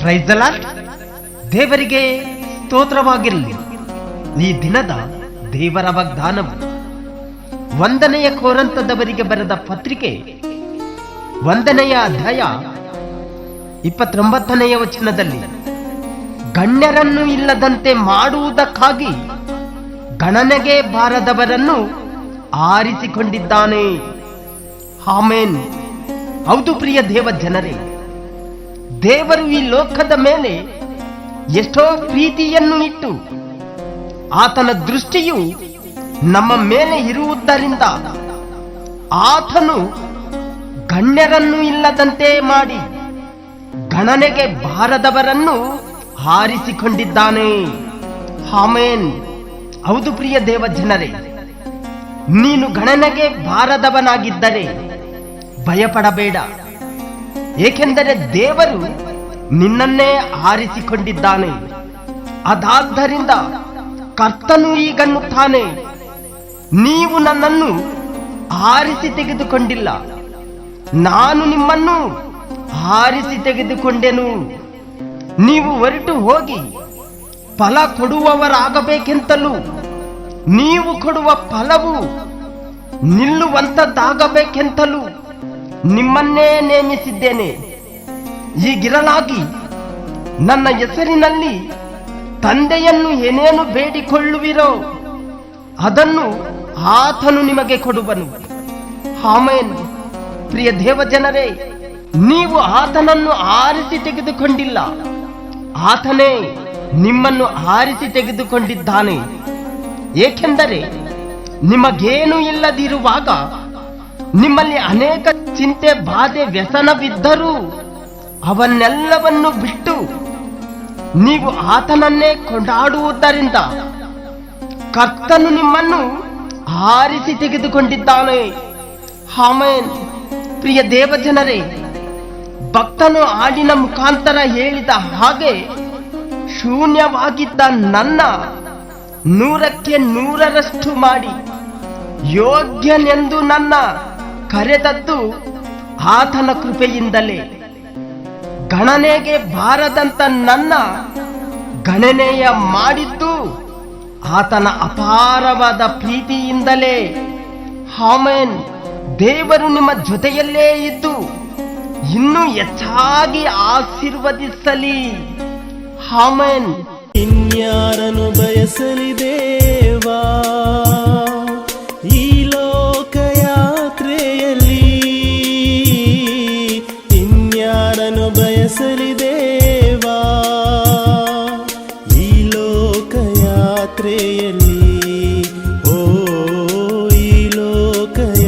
Price the lord. ದೇವರಿಗೆ ಸ್ತೋತ್ರವಾಗಿರಲಿ. ಈ ದಿನದ ದೇವರ ವಾಗ್ದಾನವು 1ನೇ ಕೊರಿಂಥದವರಿಗೆ ಬರೆದ ಪತ್ರಿಕೆ 1ನೇ ಅಧ್ಯಾಯ 29ನೇ ವಚನದಲ್ಲಿ, ಗಣ್ಯರನ್ನು ಇಲ್ಲದಂತೆ ಮಾಡುವುದಕ್ಕಾಗಿ ಗಣನೆಗೆ ಬಾರದವರನ್ನು ಆರಿಸಿಕೊಂಡಿದ್ದಾನೆ. ಆಮೆನ್. ಹೌದು ಪ್ರಿಯ ದೇವ ಜನರೇ, ದೇವರು ಈ ಲೋಕದ ಮೇಲೆ ಎಷ್ಟೋ ಪ್ರೀತಿಯನ್ನು ಇಟ್ಟು ಆತನ ದೃಷ್ಟಿಯು ನಮ್ಮ ಮೇಲೆ ಇರುವುದರಿಂದ ಆತನು ಗಣ್ಯರನ್ನು ಇಲ್ಲದಂತೆ ಮಾಡಿ ಗಣನೆಗೆ ಬಾರದವರನ್ನು ಆರಿಸಿಕೊಂಡಿದ್ದಾನೆ. ಆಮೆನ್. ಹೌದು ಪ್ರಿಯ ದೇವ ಜನರೇ, ನೀನು ಗಣನೆಗೆ ಬಾರದವನಾಗಿದ್ದರೆ ಭಯಪಡಬೇಡ. ಏಕೆಂದರೆ ದೇವರು ನಿನ್ನನ್ನೇ ಆರಿಸಿಕೊಂಡಿದ್ದಾನೆ. ಅದಾದ್ದರಿಂದ ಕರ್ತನು ಈಗನ್ನುತ್ತಾನೆ, ನೀವು ನನ್ನನ್ನು ಆರಿಸಿ ತೆಗೆದುಕೊಂಡಿಲ್ಲ, ನಾನು ನಿಮ್ಮನ್ನು ಆರಿಸಿ ತೆಗೆದುಕೊಂಡೆನು. ನೀವು ಹೊರಟು ಹೋಗಿ ಫಲ ಕೊಡುವವರಾಗಬೇಕೆಂತಲೂ ನೀವು ಕೊಡುವ ಫಲವು ನಿಲ್ಲುವಂತದ್ದಾಗಬೇಕೆಂತಲೂ ನಿಮ್ಮನ್ನೇ ನೇಮಿಸಿದ್ದೇನೆ. ಹೀಗಿರಲಾಗಿ ನನ್ನ ಹೆಸರಿನಲ್ಲಿ ತಂದೆಯನ್ನು ಏನೇನು ಬೇಡಿಕೊಳ್ಳುವಿರೋ ಅದನ್ನು ಆತನು ನಿಮಗೆ ಕೊಡುವನು. ಆಮೆನ್. ಪ್ರಿಯ ದೇವ ಜನರೇ, ನೀವು ಆತನನ್ನು ಆರಿಸಿ ತೆಗೆದುಕೊಂಡಿಲ್ಲ, ಆತನೇ ನಿಮ್ಮನ್ನು ಆರಿಸಿ ತೆಗೆದುಕೊಂಡಿದ್ದಾನೆ. ಏಕೆಂದರೆ ನಿಮಗೇನು ಇಲ್ಲದಿರುವಾಗ ನಿಮ್ಮಲ್ಲಿ ಅನೇಕ ಚಿಂತೆ, ಬಾಧೆ, ವ್ಯಸನವಿದ್ದರೂ ಅವನ್ನೆಲ್ಲವನ್ನು ಬಿಟ್ಟು ನೀವು ಆತನನ್ನೇ ಕೊಂಡಾಡುವುದರಿಂದ ಕರ್ತನು ನಿಮ್ಮನ್ನು ಆರಿಸಿ ತೆಗೆದುಕೊಂಡಿದ್ದಾನೆ. ಆಮೆನ್. ಪ್ರಿಯ ದೇವ ಜನರೇ, ಭಕ್ತನು ಹಾಡಿನ ಮುಖಾಂತರ ಹೇಳಿದ ಹಾಗೆ ಶೂನ್ಯವಾಗಿದ್ದ ನನ್ನ 100ಕ್ಕೆ 100ರಷ್ಟು ಮಾಡಿ ಯೋಗ್ಯನೆಂದು ನನ್ನ ಕರೆದದ್ದು ಆತನ ಕೃಪೆಯಿಂದಲೇ. ಗಣನೆಗೆ ಬಾರದಂತ ನನ್ನ ಗಣನೆಯ ಮಾಡಿದ್ದು ಆತನ ಅಪಾರವಾದ ಪ್ರೀತಿಯಿಂದಲೇ. ಆಮೆನ್. ದೇವರು ನಿಮ್ಮ ಜೊತೆಯಲ್ಲೇ ಇದ್ದು ಇನ್ನೂ ಹೆಚ್ಚಾಗಿ ಆಶೀರ್ವದಿಸಲಿ. ಆಮೆನ್. ಇನ್ಯಾರನು ಬಯಸಲಿ ದೇವಾ ಈ ಲೋಕಯಾತ್ರೆಯಲ್ಲಿ, ಇನ್ಯಾರನು ಬಯಸಲಿ ದೇವಾ ಈ ಲೋಕಯಾತ್ರೆಯಲ್ಲಿ, ಓ ಈ ಲೋಕಯಾತ್ರೆಯಲ್ಲಿ.